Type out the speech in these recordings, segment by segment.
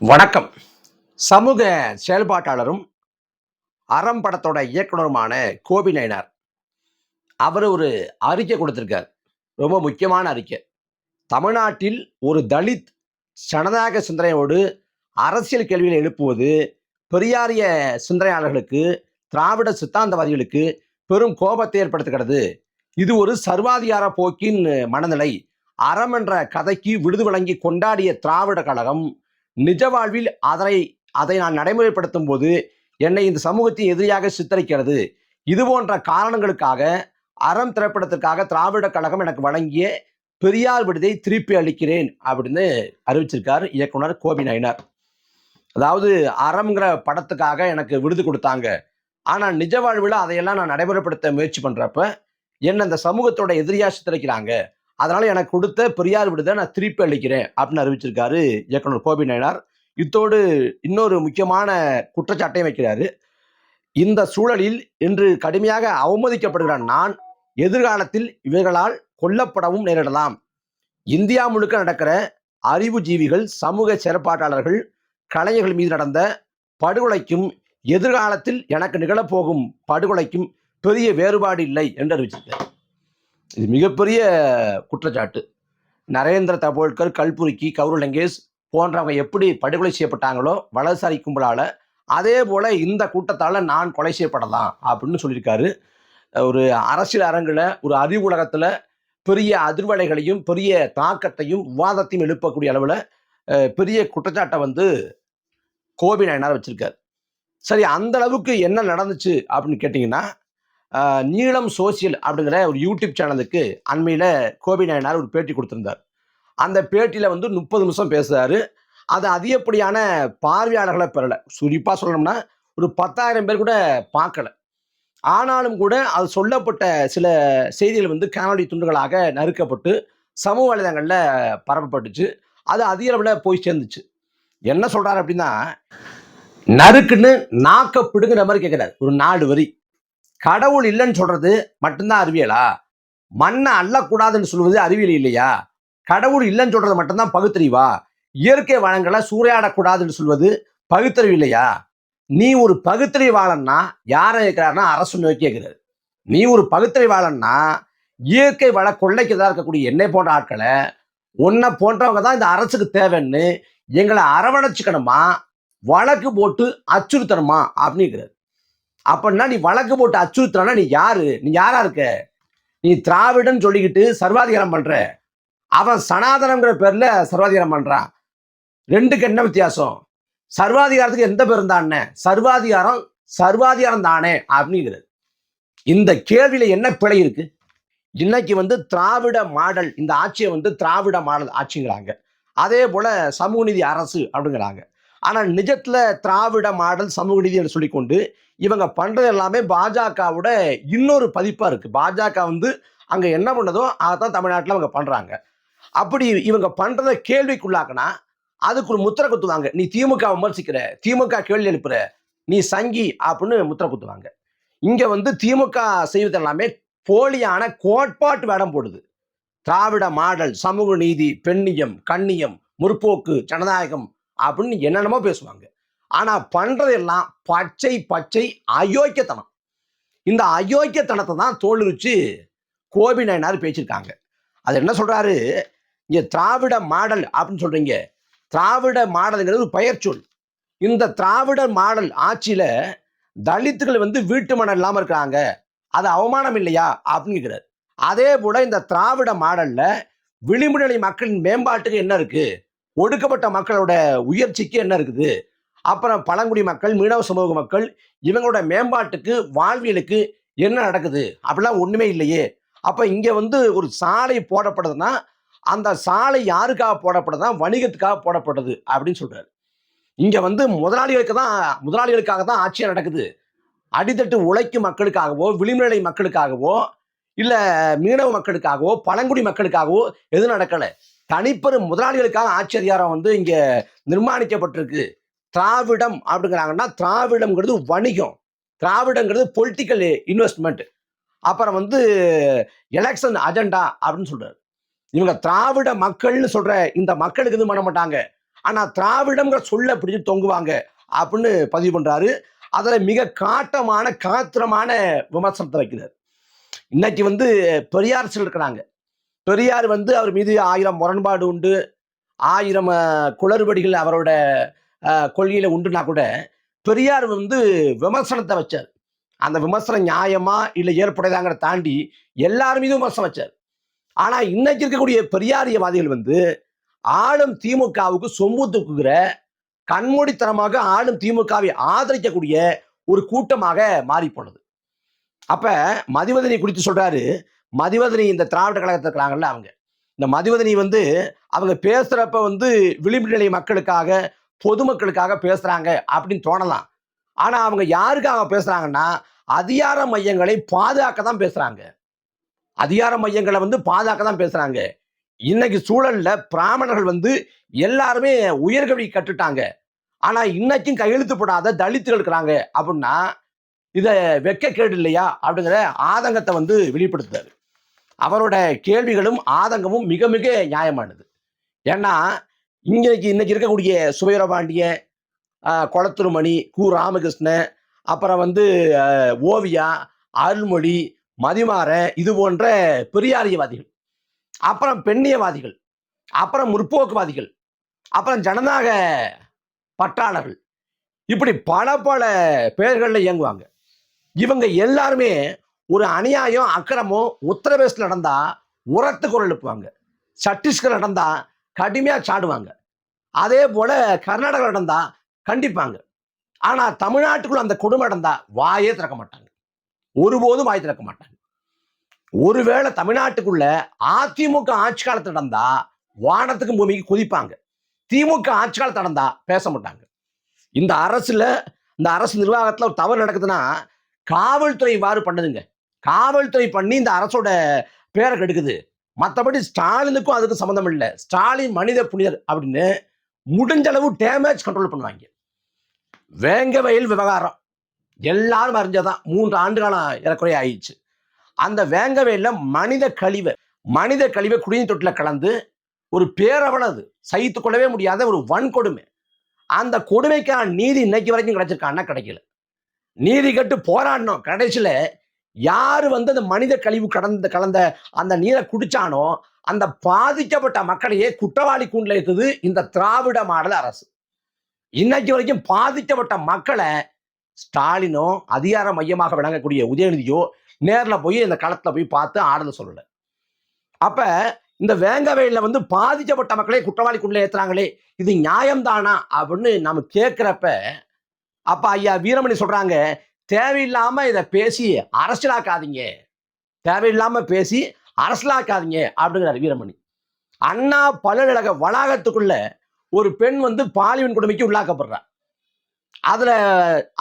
வணக்கம். சமூக செயல்பாட்டாளரும் அறம் படத்தோட இயக்குனருமான கோபி நயினார். அவர் ஒரு அறிக்கை கொடுத்திருக்கார். ரொம்ப முக்கியமான அறிக்கை. தமிழ்நாட்டில் ஒரு தலித் ஜனநாயக சிந்தனையோடு அரசியல் கேள்விகளை எழுப்புவது பெரியாரிய சிந்தனையாளர்களுக்கு, திராவிட சித்தாந்தவாதிகளுக்கு பெரும் கோபத்தை ஏற்படுத்துகிறது. இது ஒரு சர்வாதிகார போக்கின் மனநிலை. அறம் என்ற கதைக்கு விருது வழங்கி கொண்டாடிய திராவிட கழகம் நிஜ வாழ்வில் அதை நான் நடைமுறைப்படுத்தும் போது என்னை இந்த சமூகத்தின் எதிரியாக சித்தரிக்கிறது. இது போன்ற காரணங்களுக்காக அறம் திரைப்படத்திற்காக திராவிட கழகம் எனக்கு வழங்கிய பெரியார் விருதை திருப்பி அளிக்கிறேன் அப்படின்னு அறிவிச்சிருக்கார் இயக்குனர் கோபி நயினார். அதாவது அறம்ங்கிற படத்துக்காக எனக்கு விருது கொடுத்தாங்க, ஆனா நிஜ வாழ்வில் அதையெல்லாம் நான் நடைமுறைப்படுத்த முயற்சி பண்றப்ப என்ன இந்த சமூகத்தோட எதிரியா சித்தரிக்கிறாங்க, அதனால எனக்கு கொடுத்த பெரியார் விருதை நான் திருப்பி அளிக்கிறேன் அப்படின்னு அறிவிச்சிருக்காரு இயக்குனர் கோபி நயினார். இத்தோடு இன்னொரு முக்கியமான குற்றச்சாட்டையும் வைக்கிறாரு. இந்த சூழலில் இன்று கடுமையாக அவமதிக்கப்படுகிற நான் எதிர்காலத்தில் இவர்களால் கொல்லப்படவும் நேரிடலாம். இந்தியா முழுக்க நடக்கிற அறிவுஜீவிகள், சமூக செயற்பாட்டாளர்கள், கலைஞர்கள் மீது நடந்த படுகொலைக்கும் எதிர்காலத்தில் எனக்கு நிகழப்போகும் படுகொலைக்கும் பெரிய வேறுபாடு இல்லை என்று அறிவிச்சிருக்கார். இது மிகப்பெரிய குற்றச்சாட்டு. நரேந்திர தபோல்கர், கல்புர்கி, கௌரவ் லங்கேஷ் போன்றவங்க எப்படி படுகொலை செய்யப்பட்டாங்களோ வலதுசாரி கும்பலால, அதே போல இந்த கூட்டத்தால நான் கொலை செய்யப்படலாம் அப்படின்னு சொல்லியிருக்காரு. ஒரு அரசியல் அரங்குல, ஒரு அறிவு உலகத்துல பெரிய அதிர்வலைகளையும் பெரிய தாக்கத்தையும் விவாதத்தையும் எழுப்பக்கூடிய அளவுல பெரிய குற்றச்சாட்டை கோபி நயினார் வச்சிருக்காரு. சரி, அந்த அளவுக்கு என்ன நடந்துச்சு அப்படின்னு கேட்டீங்கன்னா, நீளம் சோசியல் அப்படிங்கிற ஒரு யூடியூப் சேனலுக்கு அண்மையில கோபி நயினார் ஒரு பேட்டி கொடுத்திருந்தார். அந்த பேட்டியில 30 நிமிஷம் பேசுறாரு. அது அதிகப்படியான பார்வையாளர்களை பெறல. குறிப்பா சொல்லணும்னா ஒரு 10,000 பேர் கூட பார்க்கல. ஆனாலும் கூட அது சொல்லப்பட்ட சில செய்திகள் காணொலி துண்டுகளாக நறுக்கப்பட்டு சமூக வலைதளங்கள்ல பரப்பப்பட்டுச்சு. அது அதிக அளவுல போய் சேர்ந்துச்சு. என்ன சொல்றாரு அப்படின்னா, நறுக்குன்னு நாக்க பிடுங்குற மாதிரி கேட்கிறாரு. ஒரு 4 வரி. கடவுள் இல்லைன்னு சொல்றது மட்டும்தான் அறிவியலா? மண்ணை அள்ளக்கூடாதுன்னு சொல்வது அறிவியல் இல்லையா? கடவுள் இல்லைன்னு சொல்றது மட்டும்தான் பகுத்தறிவா? இயற்கை வளங்களை சூறையாடக்கூடாதுன்னு சொல்வது பகுத்தறிவு இல்லையா? நீ ஒரு பகுத்தறிவாளன்னா யாரை கேட்கிறாருன்னா அரசு நோக்கி கேட்கிறாரு. நீ ஒரு பகுத்தறிவாளன்னா இயற்கை வள கொள்ளைக்குதான் இருக்கக்கூடிய என்னை போன்ற ஆட்களை, உன்னை போன்றவங்க தான் இந்த அரசுக்கு தேவைன்னு எங்களை அரவணைச்சுக்கணுமா, வழக்கு போட்டு அச்சுறுத்தணுமா அப்படிங்கிறாரு. அப்படின்னா நீ வழக்கு போட்டு அச்சுறுத்தனா நீ யாரு? நீ யாரா இருக்க? நீ திராவிடன் சொல்லிக்கிட்டு சர்வாதிகாரம் பண்ற. அவன் சனாதனங்கிற பேர்ல சர்வாதிகாரம் பண்றான். ரெண்டுக்கு என்ன வித்தியாசம்? சர்வாதிகாரத்துக்கு எந்த பேர் இருந்தான்னு? சர்வாதிகாரம் சர்வாதிகாரம் தானே அப்படிங்கிறது. இந்த கேள்வியில என்ன பிழை இருக்கு? இன்னைக்கு திராவிட மாடல், இந்த ஆட்சியை திராவிட மாடல் ஆட்சிங்கிறாங்க. அதே போல சமூக நீதி அரசு அப்படிங்கிறாங்க. ஆனா நிஜத்துல திராவிட மாடல் சமூக நீதி என்று சொல்லிக்கொண்டு இவங்க பண்றது எல்லாமே பாஜகவோட இன்னொரு பதிப்பா இருக்கு. பாஜக அங்க என்ன பண்ணதோ அதான் தமிழ்நாட்டில் அவங்க பண்றாங்க. அப்படி இவங்க பண்றதை கேள்விக்குள்ளாக்குனா அதுக்கு ஒரு முத்திரை குத்துவாங்க. நீ திமுக விமர்சிக்கிற, திமுக கேள்வி எழுப்புற, நீ சங்கி அப்படின்னு முத்திரை குத்துவாங்க. இங்க திமுக செய்வது எல்லாமே போலியான கோட்பாட்டு வேடம் போடுது. திராவிட மாடல், சமூக நீதி, பெண்ணியம், கண்ணியம், முற்போக்கு, ஜனநாயகம் அப்படின்னு என்னென்னமோ பேசுவாங்க. ஆனா பண்றதெல்லாம் பச்சை பச்சை அயோக்கியத்தனம். இந்த அயோக்கியத்தனத்தை தான் தோலுரிச்சு கோபி நயினார் பேசியிருக்காங்க. அது என்ன சொல்றாரு? இங்க திராவிட மாடல் அப்படின்னு சொல்றீங்க. திராவிட மாடல்ங்கிறது பெயர் சொல். இந்த திராவிட மாடல் ஆட்சியில தலித்துகள் வீட்டு மனம் இல்லாம இருக்காங்க, அது அவமானம் இல்லையா அப்படின்னு கேட்கிறாரு. அதே போல இந்த திராவிட மாடல்ல விளிம்பு நிலை மக்களின் மேம்பாட்டுக்கு என்ன இருக்கு? ஒடுக்கப்பட்ட மக்களோட உயர்ச்சிக்கு என்ன இருக்குது? அப்புறம் பழங்குடி மக்கள், மீனவ சமூக மக்கள் இவங்களோட மேம்பாட்டுக்கு, வாழ்வியலுக்கு என்ன நடக்குது? அப்படிலாம் ஒண்ணுமே இல்லையே. அப்ப இங்க ஒரு சாலை போடப்படுதுன்னா அந்த சாலை யாருக்காக போடப்படுதுன்னா வணிகத்துக்காக போடப்படுது அப்படின்னு சொல்றாரு. இங்க முதலாளிகளுக்காக தான் ஆட்சியா நடக்குது. அடித்தட்டு உழைக்கும் மக்களுக்காகவோ, விளிம்புநிலை மக்களுக்காகவோ, இல்ல மீனவ மக்களுக்காகவோ, பழங்குடி மக்களுக்காகவோ எதுவும் நடக்கல. தனிப்பெரும் முதலாளிகளுக்காக ஆட்சி அதிகாரம் இங்க நிர்மாணிக்கப்பட்டிருக்கு. திராவிடம் அப்படிங்கிறாங்கன்னா திராவிடம்ங்கிறது வணிகம், திராவிடங்கிறது பொலிட்டிக்கல் இன்வெஸ்ட்மெண்ட், அப்புறம் எலெக்ஷன் அஜெண்டா அப்படின்னு சொல்றாரு. இவங்க திராவிட மக்கள்னு சொல்ற இந்த மக்களுக்கு எதுவும் பண்ண மாட்டாங்க. ஆனா திராவிடம்ங்கிற சொல்ல பிடிச்சு தொங்குவாங்க அப்படின்னு பதிவு பண்றாரு. அதுல மிக காத்திரமான விமர்சனத்தை வைக்கிறார். இன்னைக்கு வந்து பெரியார் சிலர் இருக்கிறாங்க. பெரியார் வந்து அவர் மீது 1000 முரண்பாடு உண்டு, 1000 குளறுபடிகள் அவரோட கொள்கையில உண்டுனா கூட பெரியார் வந்து விமர்சனத்தை வச்சார். அந்த விமர்சனம் நியாயமா இல்ல ஏற்புடையதாங்கிற தாண்டி எல்லாரும் மீதும் விமர்சனம் வச்சார். ஆனா இன்னைக்கு இருக்கக்கூடிய பெரியாரியவாதிகள் வந்து ஆளும் திமுகவுக்கு சொம்பு தூக்குகிற, கண்மூடித்தனமாக ஆளும் திமுகவை ஆதரிக்கக்கூடிய ஒரு கூட்டமாக மாறி போனது. அப்ப மதிவதனி குறித்து சொல்றாரு. மதிவதனி இந்த திராவிட கழகத்தில் இருக்கிறாங்கல்ல அவங்க. இந்த மதிவதனி வந்து அவங்க பேசுறப்ப வந்து விளிம்பு நிலை மக்களுக்காக, பொதுமக்களுக்காக பேசுறாங்க அப்படின்னு தோணலாம். ஆனா அவங்க யாருக்காக பேசுறாங்கன்னா, அதிகார மையங்களை பாதுகாக்க தான் பேசுறாங்க. அதிகார மையங்களை வந்து பாதுகாக்க தான் பேசுறாங்க. இன்னைக்கு சூழல்ல பிராமணர்கள் வந்து எல்லாருமே உயர்கல்வி கற்றுட்டாங்க. ஆனா இன்னைக்கும் கையெழுத்து போடாத தலித்துகள் இருக்கிறாங்க அப்படின்னா, இத வெட்கக்கேடு இல்லையா அப்படிங்கிற ஆதங்கத்தை வந்து வெளிப்படுத்துறாரு. அவரோட கேள்விகளும் ஆதங்கமும் மிக மிக நியாயமானது. ஏன்னா இன்னைக்கு இருக்கக்கூடிய சுவீரபாண்டியன், கொளத்தூர்மணி, கு ராமகிருஷ்ணன், அப்புறம் வந்து ஓவியா, அருள்மொழி, மதிமாறன் இது போன்ற பெரியாரியவாதிகள், அப்புறம் பெண்ணியவாதிகள், அப்புறம் முற்போக்குவாதிகள், அப்புறம் ஜனநாயக பற்றாளர்கள், இப்படி பல பெயர்கள்ல இயங்குவாங்க. இவங்க எல்லாருமே ஒரு அநியாயம் அக்கிரமம் உத்தரப்பிரதேசத்தில் நடந்தா உரத்து குரல் எழுப்புவாங்க. சத்தீஸ்கர் நடந்தா கடுமையா சாடுவாங்க. அதே போல கர்நாடகா நடந்தா கண்டிப்பாங்க. ஆனா தமிழ்நாட்டுக்குள்ள அந்த கொடுமை நடந்தா வாயே திறக்க மாட்டாங்க. ஒருபோதும் வாய் திறக்க மாட்டாங்க. ஒருவேளை தமிழ்நாட்டுக்குள்ள அதிமுக ஆட்சி காலத்தில் நடந்தா வானத்துக்கும் பூமிக்கு குதிப்பாங்க. திமுக ஆட்சி காலத்தில் நடந்தா பேச மாட்டாங்க. இந்த அரசு நிர்வாகத்தில் ஒரு தவறு நடக்குதுன்னா காவல்துறை இவ்வாறு பண்ணுதுங்க. காவல்துறை பண்ணி இந்த அரசோட பேரை கெடுக்குது. மற்றபடி ஸ்டாலினுக்கும் அதுக்கு சம்மந்தம் இல்லை. ஸ்டாலின் மனித புனிதர் அப்படின்னு முடிஞ்ச அளவு டேமேஜ் கண்ட்ரோல் பண்ணுவாங்க. வேங்கவயல் விவகாரம் எல்லாரும் அறிஞ்சதான். 3 ஆண்டு காலம் ஏறக்குறைய ஆயிடுச்சு. அந்த வேங்கவயல்ல மனித கழிவை குடிநீர் தொட்டில கலந்து ஒரு பேரவலம், அது சகித்து கொள்ளவே முடியாத ஒரு வன்கொடுமை. அந்த கொடுமைக்கான நீதி இன்னைக்கு வரைக்கும் கிடைச்சிருக்கான்னா கிடைக்கல. நீதி கட்டு போராடணும். கடைசியில யாரு வந்து அந்த மனித கழிவு கலந்த அந்த நீரை குடிச்சானோ அந்த பாதிக்கப்பட்ட மக்களையே குற்றவாளி கூண்டில் இருக்குது இந்த திராவிட மாடல் அரசு. இன்னைக்கு வரைக்கும் பாதிக்கப்பட்ட மக்களை ஸ்டாலினோ அதிகார மையமாக விளங்கக்கூடிய உதயநிதியோ நேரில் போய் இந்த களத்துல போய் பார்த்து ஆறுதல் சொல்லல. அப்ப இந்த வேங்கவயல்ல வந்து பாதிக்கப்பட்ட மக்களே குற்றவாளி கூண்டில் ஏத்துறாங்களே, இது நியாயம்தானா அப்படின்னு நம்ம கேட்கிறப்ப அப்ப ஐயா வீரமணி சொல்றாங்க, தேவையில்லாம இதை பேசி அரசியலாக்காதீங்க, அப்படிங்கிறார் வீரமணி. அண்ணா பல்கலைக்கழக வளாகத்துக்குள்ள ஒரு பெண் வந்து பாலியல் கொடுமைக்கு உள்ளாக்கப்படுறார். அதுல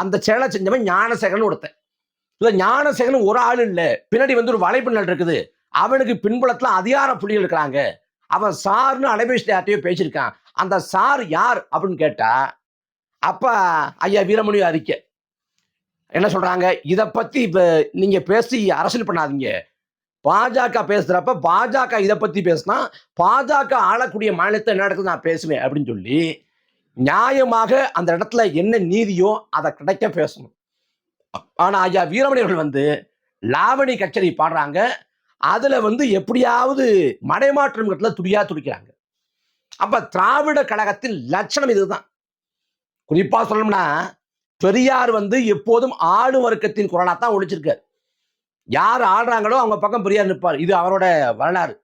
அந்த செயலை செஞ்சவன் ஞானசேகரன் ஒருத்தன். ஞானசேகரன் ஒரு ஆள் இல்லை, பின்னாடி வந்து ஒரு வலைப்பின்னல் இருக்குது. அவனுக்கு பின்புலத்துல அதிகார புள்ளிகள் இருக்கிறாங்க. அவன் சார்னு அலைபேசி யார்ட்டையோ பேசியிருக்கான். அந்த சார் யார் அப்படின்னு கேட்டா அப்ப ஐயா வீரமணி அறிக்கை என்ன சொல்றாங்க, இதை பத்தி இப்ப நீங்க பேசி அரசியல் பண்ணாதீங்க. பாஜக பேசுறப்ப பாஜக இதை பத்தி பேசினா பாஜக ஆளக்கூடிய மாநிலத்தை என்ன நடக்குது நான் பேசுவேன் அப்படின்னு சொல்லி நியாயமாக அந்த இடத்துல என்ன நீதியோ அதை கிடைக்க பேசணும். ஆனா ஐயா வீரமணி அவர்கள் வந்து லாவணி கச்சேரி பாடுறாங்க. அதுல வந்து எப்படியாவது மடைமாற்றம் துடிக்கிறாங்க. அப்ப திராவிட கழகத்தின் லட்சணம் இதுதான். குறிப்பா சொல்லணும்னா பெரியார் வந்து எப்போதும் ஆளும் வர்க்கத்தின் குரலா தான் ஒழிச்சிருக்காரு. யார் ஆடுறாங்களோ அவங்க பக்கம் பெரியார் நிற்பார். இது அவரோட வரலாறு,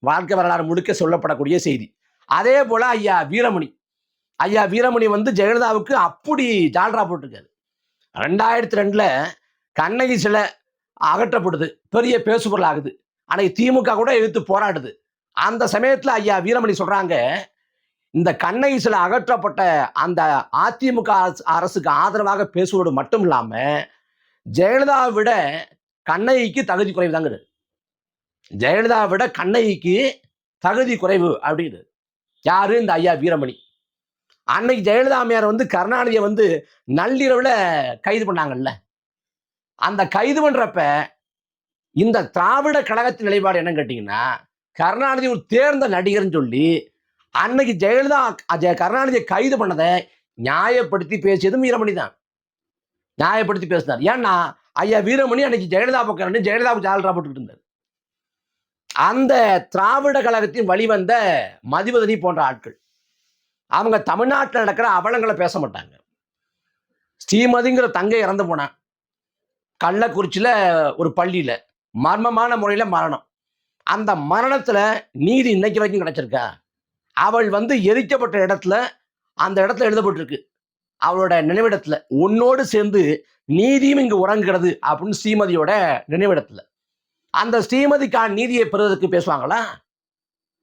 வாழ்க்கை வரலாறு முழுக்க சொல்லப்படக்கூடிய செய்தி. அதே போல ஐயா வீரமணி வந்து ஜெயலலிதாவுக்கு அப்படி ஜால்ரா போட்டிருக்காரு. 2002 கண்ணகி சிலை அகற்றப்படுது, பெரிய பேசுபொருள் ஆகுது. அன்னைக்கு திமுக கூட எதிர்த்து போராடுது. அந்த சமயத்துல ஐயா வீரமணி சொல்றாங்க, இந்த கண்ணகி சிலை அகற்றப்பட்ட அந்த அதிமுக அரசுக்கு ஆதரவாக பேசுவது மட்டும் இல்லாம ஜெயலலிதாவை விட கண்ணகிக்கு தகுதி குறைவு தாங்க. ஜெயலலிதாவை விட கண்ணகிக்கு தகுதி குறைவு அப்படின்னு யாரு, இந்த ஐயா வீரமணி. அன்னைக்கு ஜெயலலிதா அம்மையார் வந்து கருணாநிதியை வந்து நள்ளிரவுல கைது பண்ணாங்கல்ல, அந்த கைது பண்றப்ப இந்த திராவிட கழகத்தின் நிலைப்பாடு என்னன்னு கேட்டீங்கன்னா, கருணாநிதி ஒரு தேர்ந்த நடிகர்னு சொல்லி அன்னைக்கு ஜெயலலிதா கருணாநிதியை கைது பண்ணதை நியாயப்படுத்தி பேசியதும் வீரமணி தான். நியாயப்படுத்தி பேசினார். ஏன்னா ஐயா வீரமணி அன்னைக்கு ஜெயலலிதா பக்கம் ஜெயலலிதாவுக்கு ஜாலரா போட்டுக்கிட்டு இருந்தார். அந்த திராவிட கழகத்தின் வழிவந்த மதிவதனி போன்ற ஆட்கள் அவங்க தமிழ்நாட்டில் நடக்கிற அவலங்களை பேச மாட்டாங்க. ஸ்ரீமதிங்கிற தங்கை இறந்து போனான். கள்ளக்குறிச்சியில ஒரு பள்ளியில மர்மமான முறையில் மரணம். அந்த மரணத்துல நீதி இன்னைக்கு வரைக்கும் கிடைச்சிருக்கா? அவள் எரிக்கப்பட்ட இடத்துல, அந்த இடத்துல எழுதப்பட்டிருக்கு அவளோட நினைவிடத்துல, உன்னோடு சேர்ந்து நீதியும் இங்கு உறங்குகிறது அப்படின்னு ஸ்ரீமதியோட நினைவிடத்துல. அந்த ஸ்ரீமதிக்கான நீதியை பெறுவதற்கு பேசுவாங்களா?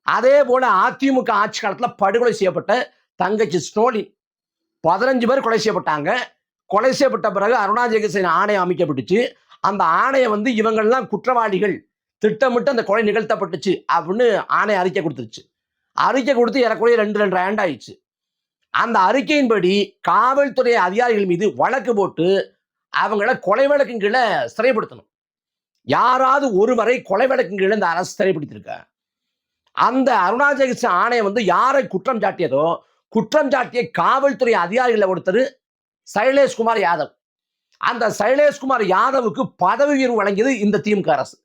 அதே போல அதிமுக ஆட்சி காலத்துல படுகொலை செய்யப்பட்ட தங்கச்சி ஸ்னோலின் 15 பேர் கொலை செய்யப்பட்டாங்க. கொலை செய்யப்பட்ட பிறகு அருணா ஜெகதீசன் ஆணையம் அமைக்கப்பட்டுச்சு. அந்த ஆணையம் இவங்கெல்லாம் குற்றவாளிகள், திட்டமிட்டு அந்த கொலை நிகழ்த்தப்பட்டுச்சு அப்படின்னு ஆணையம் அறிக்கை கொடுத்துருச்சு. அறிக்கை கொடுத்து ஏறக்குறைய 2 ஆண்டு ஆயிடுச்சு. அந்த அறிக்கையின்படி காவல்துறை அதிகாரிகள் மீது வழக்கு போட்டு அவங்கள கொலை வழக்கின் கீழே சிறைப்படுத்தணும். யாராவது ஒருவரை கொலை வழக்கின் கீழே இந்த அரசு சிறைப்படுத்தியிருக்க? அந்த அருணா ஜெகதீசன் ஆணையம் யாரை குற்றம் சாட்டியதோ, குற்றம் சாட்டிய காவல்துறை அதிகாரிகள் ஒருத்தர் சைலேஷ்குமார் யாதவ். அந்த சைலேஷ்குமார் யாதவுக்கு பதவி உயர்வு வழங்கியது இந்த திமுக அரசு.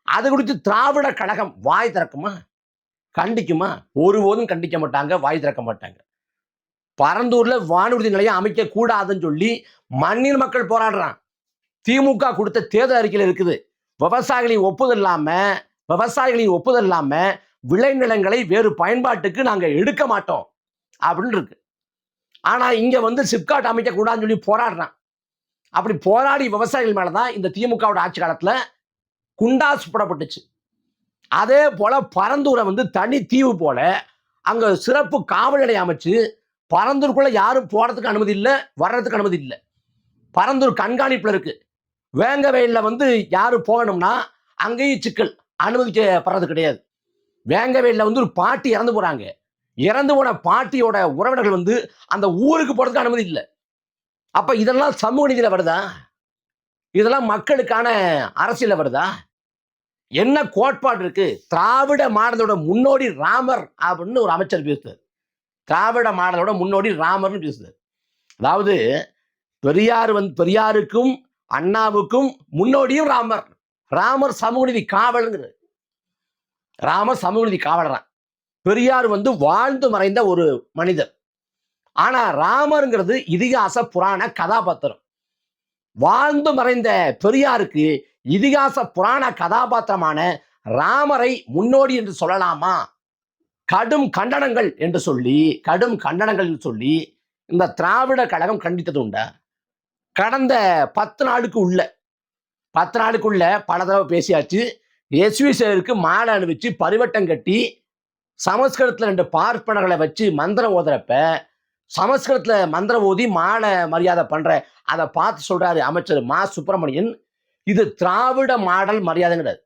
அது குறித்து திராவிட கழகம் வாய் திறக்குமா? கண்டிக்குமா? ஒருபோதும் கண்டிக்க மாட்டாங்க, வாய் திறக்க மாட்டாங்க. பரந்தூர்ல வானூர்தி நிலையம் அமைக்க கூடாதுன்னு சொல்லி மண்ணின் மக்கள் போராடுறான். திமுக கொடுத்த தேர்தல் அறிக்கையில் இருக்குது, விவசாயிகளின் ஒப்புதல் இல்லாம விளைநிலங்களை வேறு பயன்பாட்டுக்கு நாங்க எடுக்க மாட்டோம் அப்படின்னு இருக்கு. ஆனா இங்க சிப்காட் அமைக்க கூடாதுன்னு சொல்லி போராடுறான். அப்படி போராடி விவசாயிகள் மேலதான் இந்த திமுகவோட ஆட்சி காலத்துல குண்டாசு போடப்பட்டுச்சு. அதே போல பரந்தூரை தனி தீவு போல அங்க சிறப்பு காவல் நிலையம் அமைச்சு பரந்தூருக்குள்ள யாரும் போறதுக்கு அனுமதி இல்லை, வர்றதுக்கு அனுமதி இல்லை. பரந்தூர் கண்காணிப்புல இருக்கு. வேங்கவேலில் யாரும் போகணும்னா அங்கேயும் சிக்கல், அனுமதிக்கப்படுறது கிடையாது. வேங்கவேலில் ஒரு பாட்டி இறந்து போறாங்க. இறந்து போன பாட்டியோட உறவினர்கள் அந்த ஊருக்கு போறதுக்கு அனுமதி இல்லை. அப்ப இதெல்லாம் சமூக நீதியில வருதா? இதெல்லாம் மக்களுக்கான அரசியல வருதா? என்ன கோட்பாடு இருக்கு? திராவிட மாடலோட முன்னோடி ராமர் அப்படின்னு ஒரு அமைச்சர் பேசுறாரு. திராவிட மாடலோட முன்னோடி ராமர்னு பேசுறாரு. அதாவது பெரியாருக்கும் அண்ணாவுக்கும் முன்னோடியும் ராமர். ராமர் சமூக நீதி காவல்ங்கிறது. ராமர் சமூக நீதி காவலரான். பெரியார் வாழ்ந்து மறைந்த ஒரு மனிதர். ஆனா ராமருங்கிறது இதிகாச புராண கதாபாத்திரம். வாழ்ந்து மறைந்த பெரியாருக்கு இதிகாச புராண கதாபாத்திரமான ராமரை முன்னோடி என்று சொல்லலாமா? கடும் கண்டனங்கள் என்று சொல்லி இந்த திராவிட கழகம் கண்டித்தது உண்டா? கடந்த 10 நாளுக்குள்ள பல தடவை பேசியாச்சு. எஸ்வி சேகருக்கு மாலை அணிவிச்சு பரிவட்டம் கட்டி சமஸ்கிருதத்துல 2 பார்ப்பனர்களை வச்சு மந்திரம் ஓதுறப்ப சமஸ்கிருதத்துல மந்திரம் ஓதி மாலை மரியாதை பண்ற அதை பார்த்து சொல்றாரு அமைச்சர் மா சுப்பிரமணியன், இது திராவிட மாடல் மரியாதைங்கிறார்.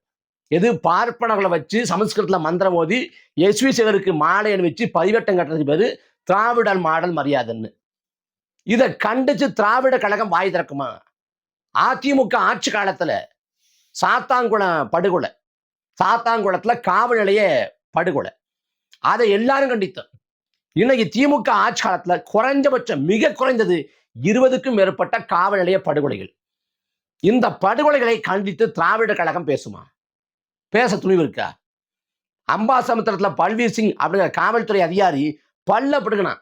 எது? பார்ப்பனர்களை வச்சு சமஸ்கிருதத்துல மந்திரம் ஓதி எஸ்வி சேகருக்கு மாலை அணிவிச்சு பரிவட்டம் கட்டுறதுக்கு பேரு திராவிட மாடல் மரியாதைன்னு. இதை கண்டிச்சு திராவிட கழகம் வாய் திறக்குமா? அதிமுக ஆட்சி காலத்துல சாத்தான்குளத்துல காவல் நிலைய படுகொலை, அதை எல்லாரும் கண்டித்தோம். இன்னைக்கு திமுக ஆட்சி காலத்துல குறைஞ்சபட்சம் மிக குறைந்தது 20க்கும் மேற்பட்ட காவல் நிலைய படுகொலைகள். இந்த படுகொலைகளை கண்டித்து திராவிட கழகம் பேசுமா? பேச துணிவு இருக்கா? அம்பாசமுத்திரத்துல பல்வீர் சிங் அப்படிங்கிற காவல்துறை அதிகாரி பல்லப்படுகினான்.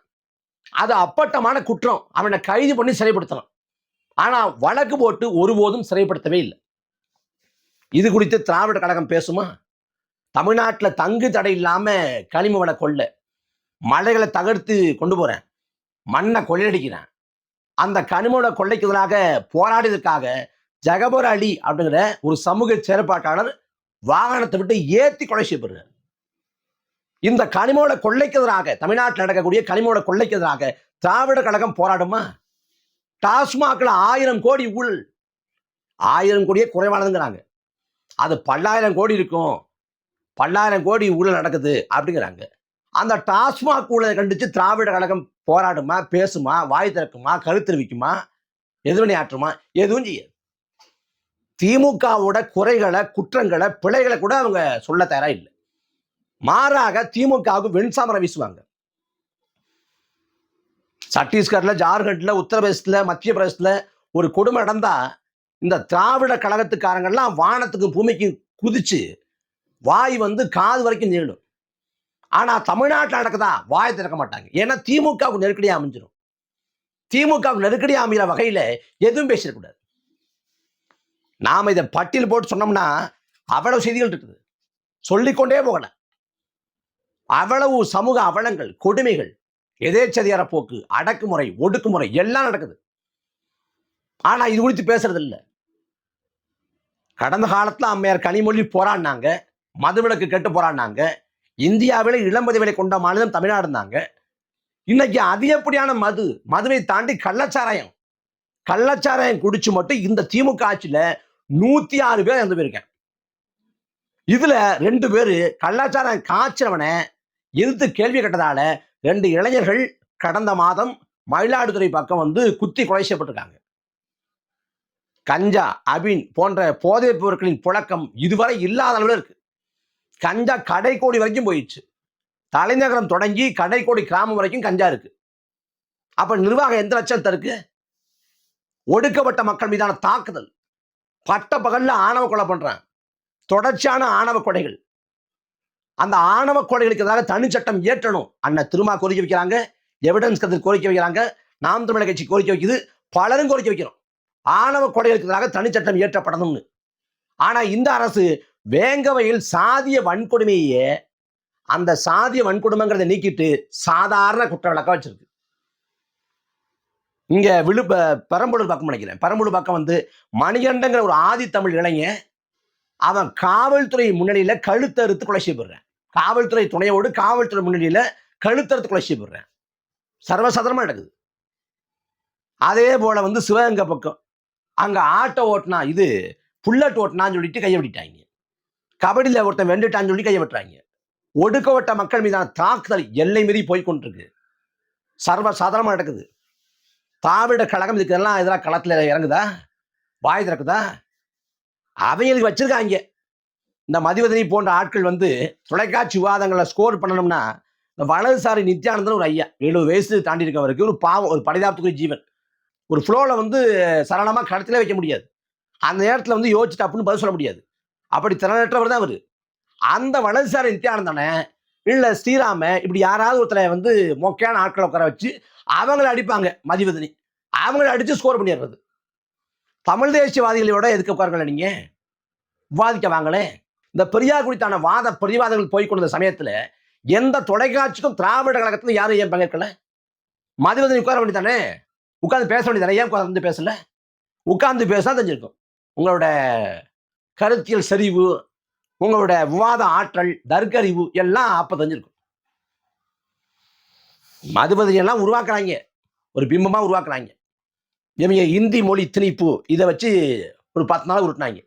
அது அப்பட்டமான குற்றம். அவனை கைது பண்ணி சிறைப்படுத்தலாம். ஆனா வழக்கு போட்டு ஒருபோதும் சிறைப்படுத்தவே இல்லை. இது குறித்து திராவிட கழகம் பேசுமா? தமிழ்நாட்டில் தங்கு தடை இல்லாம கனிம வள கொள்ளை, மலைகளை தகர்த்து கொண்டு போறேன், மண்ணை கொள்ளையடிக்கிறேன். அந்த கனிம வள கொள்ளைக்கு எதிராக போராடியதற்காக ஜகபர் அலி அப்படிங்கிற ஒரு சமூக செயற்பாட்டாளர் வாகனத்தை விட்டு ஏற்றி கொலை செய்யப்படுறார். இந்த கனிமோட கொள்ளைக்கு எதிராக, தமிழ்நாட்டில் நடக்கக்கூடிய கனிமோட கொள்ளைக்கு எதிராக திராவிட கழகம் போராடுமா? டாஸ்மாக்ல 1000 கோடி ஊழல், 1000 கோடியே குறைவானதுங்கிறாங்க. அது 10,000 கோடி இருக்கும், 10,000 கோடி ஊழல் நடக்குது அப்படிங்கிறாங்க. அந்த டாஸ்மாக் ஊழலை கண்டிச்சு திராவிட கழகம் போராடுமா, பேசுமா, வாய் திறக்குமா, கருத்தெரிவிக்குமா, எதிர்வினை ஆற்றுமா? எதுவும் செய்யாது. திமுகவோட குறைகளை, குற்றங்களை, பிழைகளை கூட அவங்க சொல்ல தயாரா இல்லை. மாறாக திமுகவுக்கு வெண்சாமரம் வீசுவாங்க. சத்தீஸ்கர்ல, ஜார்க்கண்ட்ல, உத்தரப்பிரதேசத்துல, மத்திய பிரதேசத்துல ஒரு கொடுமை நடந்தா இந்த திராவிட கழகத்துக்காரங்கெல்லாம் வானத்துக்கு பூமிக்கு குதிச்சு வாய் வந்து காது வரைக்கும் நீளும். ஆனா தமிழ்நாட்டில் நடக்குதா வாயை திறக்க மாட்டாங்க. ஏன்னா திமுகவுக்கு நெருக்கடியா அமைஞ்சிடும். திமுகவுக்கு நெருக்கடியா அமைகிற வகையில எதுவும் பேசிடக்கூடாது. நாம இதை பட்டியல் போட்டு சொன்னோம்னா அவ்வளவு செய்திகள் இருக்குது, சொல்லிக்கொண்டே போகல. அவ்வளவு சமூக அவலங்கள், கொடுமைகள், எதேச்சதிகார போக்கு, அடக்குமுறை, ஒடுக்குமுறை எல்லாம் நடக்குது. ஆனா இது குறித்து பேசுறது இல்லை. கடந்த காலத்துல அம்மையார் கனிமொழி போராடினாங்க, மதுவிலக்கு கெட்டு போராடினாங்க. இந்தியாவில இளம்பதி விலை கொண்ட மாநிலம் தமிழ்நாடு இருந்தாங்க. இன்னைக்கு அதிகப்படியான மதுவை தாண்டி கள்ளச்சாராயம் குடிச்சு மட்டும் இந்த திமுக ஆட்சியில 106 பேர் இறந்து போயிருக்கேன். இதுல 2 பேரு கள்ளச்சாராயம் காய்ச்சவனை எதிர்த்து கேள்வி கேட்டதால 2 இளைஞர்கள் கடந்த மாதம் மயிலாடுதுறை பக்கம் வந்து குத்தி கொலை செய்யப்பட்டிருக்காங்க. கஞ்சா, அபின் போன்ற போதைப் பொருட்களின் புழக்கம் இதுவரை இல்லாத அளவில் இருக்கு. கஞ்சா கடைக்கோடி வரைக்கும் போயிடுச்சு. தலைநகரம் தொடங்கி கடைக்கோடி கிராமம் வரைக்கும் கஞ்சா இருக்கு. அப்ப நிர்வாகம் எந்த லட்சத்தை இருக்கு? ஒடுக்கப்பட்ட மக்கள் மீதான தாக்குதல், பட்ட பகல்ல ஆணவ கொலை பண்றான், தொடர்ச்சியான ஆணவ கொலைகள். அந்த ஆணவ கொலைகளுக்கு எதிராக தனிச்சட்டம் இயற்றணும். அண்ணன் திருமா கோரிக்கை வைக்கிறாங்க, எவிடன்ஸ் கருத்து கோரிக்கை வைக்கிறாங்க, நாம் தமிழர் கட்சி கோரிக்கை வைக்குது, பலரும் கோரிக்கை வைக்கிறோம். ஆணவ கொலைகளுக்கு எதிராக தனிச்சட்டம் இயற்றப்படணும்னு. ஆனா இந்த அரசு வேங்கவையில் சாதிய வன்கொடுமையே அந்த சாதிய வன்கொடுமைங்கிறத நீக்கிட்டு சாதாரண குற்ற வழக்கா வச்சிருக்கு. இங்க பெரம்பலூர் பக்கம் நினைக்கிறேன். பெரம்பலூர் பக்கம் வந்து மணிகண்டங்கிற ஒரு ஆதி தமிழ் இளைஞன் அவன் காவல்துறை முன்னிலையில கழுத்தறுத்து கொலை செய்யப்படுறான். காவல்துறை துணையோடு காவல்துறை முன்னிலையில கழுத்தறுத்து கொலை செய்யப்படுறான். சர்வசாதாரணமா நடக்குது. அதே போல வந்து சிவகங்கை பக்கம் அங்க ஆட்டோ ஓட்டினா இது புல்லட் ஓட்டினான்னு சொல்லிட்டு கையை விட்டாங்க. கபடியில் ஒருத்தன் வெண்டுட்டான்னு சொல்லி கையை விட்டுறாங்க. ஒடுக்கப்பட்ட மக்கள் மீதான தாக்குதல் எல்லை மீறி போய்கொண்டிருக்கு. சர்வசாதாரணமா நடக்குது. திராவிட கழகம் இதுக்கெல்லாம் எதிராக களத்துல இறங்குதா? வாய் திறக்குதா? அவைகளுக்கு வச்சிருக்காங்க. இந்த மதிவதனி போன்ற ஆட்கள் வந்து தொலைக்காட்சி விவாதங்களை ஸ்கோர் பண்ணணும்னா வலதுசாரி நித்யானந்தன் ஒரு ஐயா 70 வயசு தாண்டி இருக்கவருக்கு ஒரு பாவம், ஒரு பரிதாபத்துக்குரிய ஜீவன். ஒரு ஃப்ளோல வந்து சரளமா களத்திலே வைக்க முடியாது. அந்த நேரத்தில் வந்து யோசிச்சுட்டு அப்படின்னு பதில் சொல்ல முடியாது. அப்படி திறனற்றவர் தான் அவரு. அந்த வலதுசாரி நித்யானந்தனை இல்ல ஸ்ரீராம இப்படி யாராவது ஒருத்தரை வந்து மொக்கையான ஆட்களை உட்கார வச்சு அவங்களை அடிப்பாங்க. மதிவதனி அவங்களை அடிச்சு ஸ்கோர் பண்ணிடுறது. தமிழ் தேசியவாதிகளோட எதுக்கு உட்காருங்கள நீங்க விவாதிக்க வாங்களே. இந்த பெரியார் குறித்தான வாத பிரதிவாதங்கள் போய்கொண்ட சமயத்துல எந்த தொலைக்காட்சிக்கும் திராவிட கழகத்துல யாரும் ஏன் பங்கேற்கல? மதிவதனி உட்கார வேண்டியதானே, உட்கார்ந்து பேச வேண்டியதானே, ஏன் உட்கார்ந்து பேசல? உட்கார்ந்து பேசா தெரிஞ்சிருக்கும் உங்களோட கருத்தியல் செறிவு, உங்களோட விவாத ஆற்றல், தர்க்கறிவு எல்லாம் அப்ப தெரிஞ்சிருக்கும். மதுவதனி எல்லாம் உருவாக்குறாங்க, ஒரு பிம்பமா உருவாக்குறாங்க. இவங்க இந்தி மொழி திணிப்பு இதை வச்சு ஒரு 10 நாள் உருட்டினாங்க.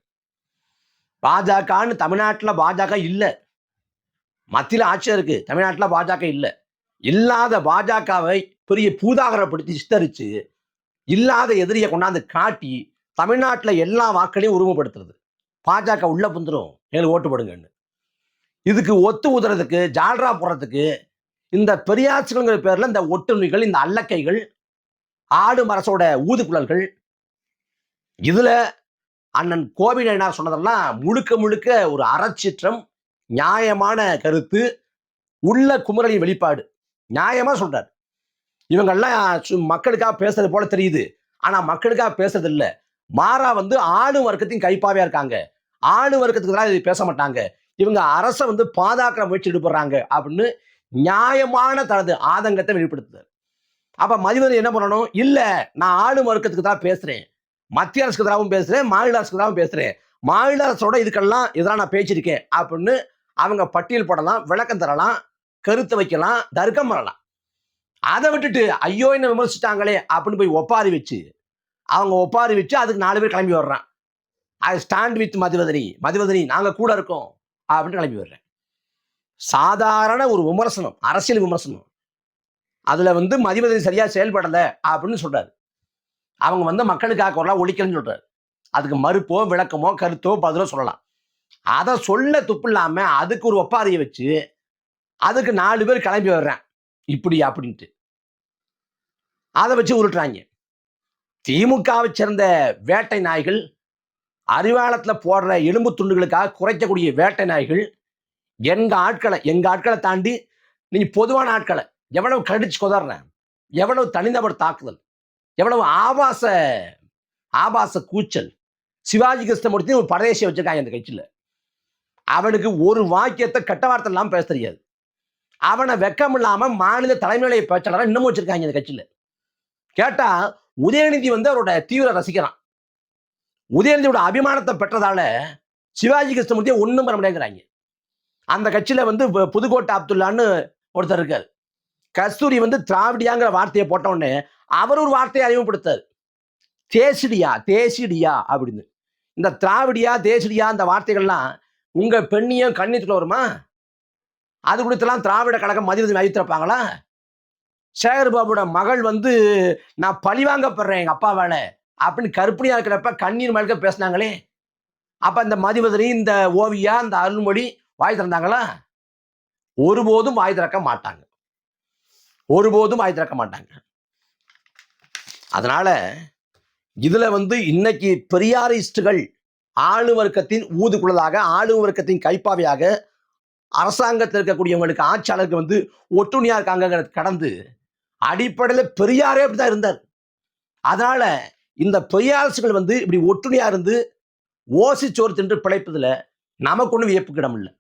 பாஜகன்னு தமிழ்நாட்டில் பாஜக இல்லை, மத்தியில் ஆட்சியா இருக்கு, தமிழ்நாட்டில் பாஜக இல்லை. இல்லாத பாஜகவை பெரிய பூதாகரப்படுத்தி சித்தரிச்சு இல்லாத எதிரியை கொண்டாந்து காட்டி தமிழ்நாட்டில் எல்லா வாக்களையும் உருவப்படுத்துறது. பாஜக உள்ள புந்துரும், எங்களுக்கு ஓட்டு போடுங்கன்னு. இதுக்கு ஒத்து ஊதுறதுக்கு, ஜால்ரா போடுறதுக்கு இந்த பெரியாட்சிகள்ங்கிற பேர்ல இந்த ஒட்டுண்ணிகள், இந்த அல்லக்கைகள், ஆடு மரசோட ஊதுக்குழல்கள், இதுல அண்ணன் கோவி நயினார் சொன்னதெல்லாம் முழுக்க முழுக்க ஒரு அறச்சீற்றம், நியாயமான கருத்து, உள்ள குமுறலின் வெளிப்பாடு. நியாயமா சொல்றாரு. இவங்கெல்லாம் மக்களுக்காக பேசுறது போல தெரியுது, ஆனா மக்களுக்காக பேசுறது இல்லை. மாறா வந்து ஆணு வர்க்கத்தின் கைப்பாவையா இருக்காங்க. ஆணு வர்க்கத்துக்கு இது பேச மாட்டாங்க. இவங்க அரசை வந்து பாதுகாக்கிற முயற்சி ஈடுபடுறாங்க அப்படின்னு நியாயமான தனது ஆதங்கத்தை வெளிப்படுத்துது. அப்ப மதிவதனி என்ன பண்ணணும்? இல்ல, நான் ஆணு வர்க்கத்துக்கு தான் பேசுறேன், மத்திய அரசுக்கு எதிராகவும் பேசுறேன், மாநில அரசுக்கு எதிராகவும் பேசுறேன், மாநில அரசோட இதுக்கெல்லாம் எதிராக நான் பேசியிருக்கேன் அப்படின்னு அவங்க பட்டியல் போடலாம், விளக்கம் தரலாம், கருத்தை வைக்கலாம், தர்க்கம் வரலாம். அதை விட்டுட்டு ஐயோ என்ன விமர்சிட்டாங்களே அப்படின்னு போய் ஒப்பாரி வச்சு அதுக்கு 4 பேர் கிளம்பி வர்றான். ஐ ஸ்டாண்ட் வித் மதிவதனி நாங்க கூட இருக்கோம் அப்படின்னு கிளம்பி வர்றேன். சாதாரண ஒரு விமர்சனம், அரசியல் விமர்சனம். அதுல வந்து மதிவதனி சரியா செயல்படல அப்படின்னு சொல்றாரு. அவங்க வந்து மக்களுக்காக குரலா ஒழிக்கலன்னு சொல்றாரு. அதுக்கு மறுப்போ விளக்கமோ கருத்தோ பதிலோ சொல்லலாம். அதை சொல்ல துப்பு இல்லாம அதுக்கு ஒரு ஒப்பாரியை வச்சு அதுக்கு 4 பேர் கிளம்பி வர்றேன் இப்படி அப்படின்ட்டு அதை வச்சு உருட்டுறாங்க. திமுகவை சேர்ந்த வேட்டை நாய்கள், அறிவாளத்துல போடுற எலும்பு துண்டுகளுக்காக குறைக்கக்கூடிய வேட்டை நாய்கள் எங்க ஆட்களை தாண்டி நீங்க பொதுவான ஆட்களை எவ்வளவு கடிச்சு கொதறேன், எவ்வளவு தனிநபர் தாக்குதல், எவ்வளவு ஆபாச கூச்சல். சிவாஜி கிருஷ்ணமூர்த்தி ஒரு பரதேசியை வச்சிருக்காங்க அந்த கட்சியில. அவனுக்கு ஒரு வாக்கியத்தை கெட்ட வார்த்தை இல்லாம பேச தெரியாது. அவனை வெக்கம் இல்லாம மாநில தலைமையில பேச்சாளராக இன்னமும் வச்சிருக்காங்க இந்த கட்சியில. கேட்டா உதயநிதி அவரோட தீவிர ரசிக்கிறான். உதயநிதியோட அபிமானத்தை பெற்றதால சிவாஜி கிருஷ்ணமூர்த்தியை ஒண்ணும் பண்ண முடியாங்கிறாங்க. அந்த கட்சியில புதுக்கோட்டை அப்துல்லான்னு ஒருத்தர் இருக்காரு. கஸ்தூரி திராவிடியாங்கிற வார்த்தையை போட்ட உடனே அவர் ஒரு வார்த்தையை அறிமுகப்படுத்தார். தேசிடியா அப்படின்னு. இந்த திராவிடியா தேசிடியா அந்த வார்த்தைகள்லாம் உங்க பெண்ணியம் கண்ணியத்துல வருமா? அது குறித்தெல்லாம் திராவிட கழகம் மதிவதம் அறிவித்திருப்பாங்களா? சேகர் பாபுட மகள் நான் பழிவாங்கப்படுறேன் எங்க அப்பா வேலை அப்படின்னு கருப்பணியா இருக்கிறப்ப கண்ணீர் மல்க பேசினாங்களே. அப்ப இந்த மதிவதனி, இந்த ஓவியா, இந்த அருள்மொழி வாய் திறந்தாங்களா? ஒருபோதும் வாய் திறக்க மாட்டாங்க. அதனால இதுல இன்னைக்கு பெரியாரிஸ்டுகள் ஆளு வர்க்கத்தின் ஊதுகுழலாக, ஆளு வர்க்கத்தின் கைப்பாவையாக அரசாங்கத்தில் இருக்கக்கூடியவங்களுக்கு, ஆட்சியாளருக்கு ஒட்டுணியா இருக்காங்க கடந்து அடிப்படையில் பெரியாரே அப்படிதான் இருந்தார். அதனால இந்த பெரியாரிஸ்டுகள் இப்படி ஒட்டுணியா இருந்து ஓசி சோறு தின்று பிழைப்பதுல நமக்கு ஒன்றும் வியப்புக்கிடம் இல்லை.